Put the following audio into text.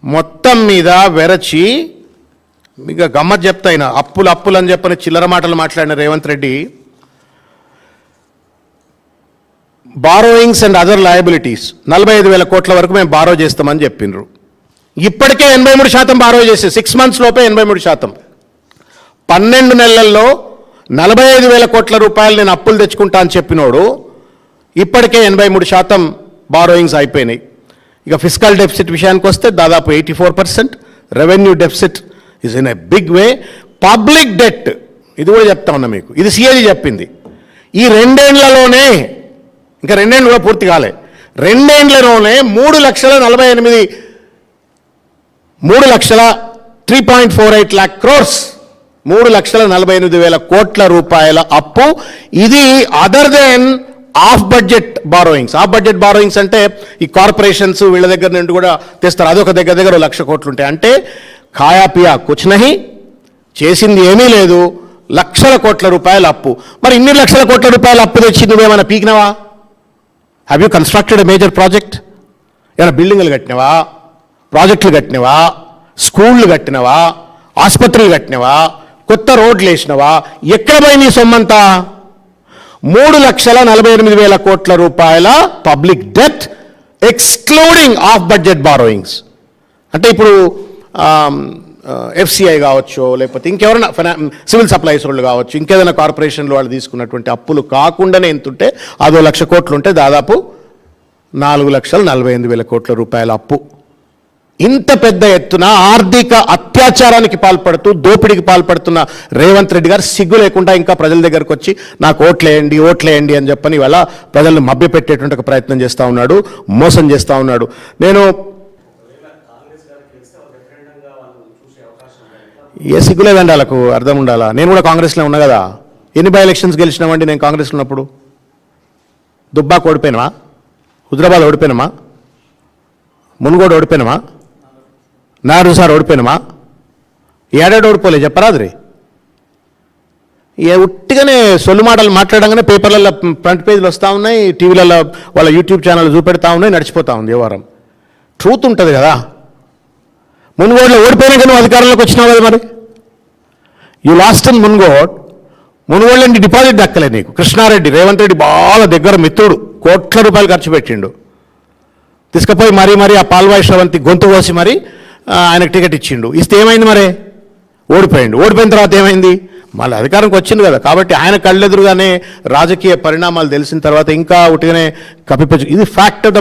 మొత్తం మీద వెరచి మీకు గమ్మత్ చెప్తాయినా అప్పులు అని చెప్పని చిల్లర మాటలు మాట్లాడిన Revanth Reddy borrowings and other liabilities 45,000 కోట్ల వరకు మేము బారో చేస్తామని చెప్పిండ్రు. ఇప్పటికే 83% బారో చేసి 6 months లోపే 83%. 12 నెలల్లో 45,000 కోట్ల రూపాయలు నేను అప్పులు తెచ్చుకుంటా అని చెప్పినోడు ఇప్పటికే 83% బారోయింగ్స్ అయిపోయినాయి. ఇక ఫిస్కల్ డెఫిసిట్ విషయానికి వస్తే దాదాపు 84%. Revenue deficit is in a big way. Public debt ఇది కూడా చెప్తా ఉన్నా మీకు, ఇది సిఏజీ చెప్పింది. ఈ 2 ఏళ్లలోనే, ఇంకా 2 ఏళ్ళు కూడా పూర్తి కాలే, 2 ఏళ్లలోనే 3,3,48 lakh crores 3,48,000 కోట్ల రూపాయల అప్పు. ఇది other than off budget borrowings. Off budget borrowings అంటే ఈ కార్పొరేషన్స్ వీళ్ళ దగ్గర నుండి కూడా తెస్తారు, అదొక దగ్గర 1,00,000 కోట్లు ఉంటాయి. అంటే ఖాయా పియా కుచ్ నహి, చేసింది ఏమీ లేదు, లక్షల కోట్ల రూపాయల అప్పు. మరి ఇన్ని లక్షల కోట్ల రూపాయల అప్పు తెచ్చి నువ్వేమైనా పీకినవా? Have you constructed a major project? ఏమైనా బిల్డింగులు కట్టినవా, ప్రాజెక్టులు కట్టినవా, స్కూళ్ళు కట్టినవా, ఆసుపత్రులు కట్టినవా, కొత్త రోడ్లు వేసినవా? ఎక్కడ పోయి సొమ్మంతా? 3,48,000 కోట్ల రూపాయల public debt excluding of budget borrowings. అంటే ఇప్పుడు ఎఫ్సిఐ కావచ్చు, లేకపోతే ఇంకెవరైనా సివిల్ సప్లైస్ వాళ్ళు కావచ్చు, ఇంకేదైనా కార్పొరేషన్లు వాళ్ళు తీసుకున్నటువంటి అప్పులు కాకుండానే ఎంతుంటే అదో 1,00,000 కోట్లు ఉంటే దాదాపు 4,48,000 కోట్ల రూపాయల అప్పు. ఇంత పెద్ద ఎత్తున ఆర్థిక అత్యాచారానికి పాల్పడుతూ దోపిడీకి పాల్పడుతున్న రేవంత్ రెడ్డి గారు సిగ్గు లేకుండా ఇంకా ప్రజల దగ్గరకు వచ్చి నాకు ఓట్లేయండి అని చెప్పని ఇవాళ ప్రజలను మభ్యపెట్టేటువంటి ఒక ప్రయత్నం చేస్తూ ఉన్నాడు, మోసం చేస్తూ ఉన్నాడు. నేను ఏ సిగ్గు లేదండి వాళ్ళకు, అర్థం ఉండాలా. నేను కూడా కాంగ్రెస్లో ఉన్నా కదా, ఎన్ని బై ఎలక్షన్స్ గెలిచినామండి నేను కాంగ్రెస్లో ఉన్నప్పుడు? దుబ్బాకు ఓడిపోయినామా? హుజరాబాద్ ఓడిపోయినామా? మునుగోడు ఓడిపోయినామా? నారు సార్ ఓడిపోయినామా? ఏడాడు ఓడిపోలే చెప్పరాదురి. ఉట్టిగానే సొల్లు మాటలు మాట్లాడంగానే పేపర్లలో ఫ్రంట్ పేజీలు వస్తూ ఉన్నాయి, టీవీలలో వాళ్ళ యూట్యూబ్ ఛానల్ చూపెడతా ఉన్నాయి, నడిచిపోతూ ఉంది వ్యవహారం. ట్రూత్ ఉంటుంది కదా. మునుగోడులో ఓడిపోయినాక నువ్వు అధికారంలోకి వచ్చినావు కదా, మరి యూ లాస్ట్ ఇన్ మునుగోడులో డిపాజిట్ దక్కలే నీకు. కృష్ణారెడ్డి రేవంత్ రెడ్డి బాగా దగ్గర మిత్రుడు, కోట్ల రూపాయలు ఖర్చు పెట్టిండు. తీసుకుపోయి మరీ ఆ పాల్వాయి శ్రవంతి గొంతు కోసి మరి ఆయనకు టికెట్ ఇచ్చిండు. ఇస్తే ఏమైంది? మరి ఓడిపోయిండు. ఓడిపోయిన తర్వాత ఏమైంది? మళ్ళీ అధికారంకి వచ్చింది కదా. కాబట్టి ఆయన కళ్ళెదురుగానే రాజకీయ పరిణామాలు తెలిసిన తర్వాత ఇంకా ఉట్టిగానే కప్పిపోయి, ఇది ఫ్యాక్ట్ ఆఫ్ ద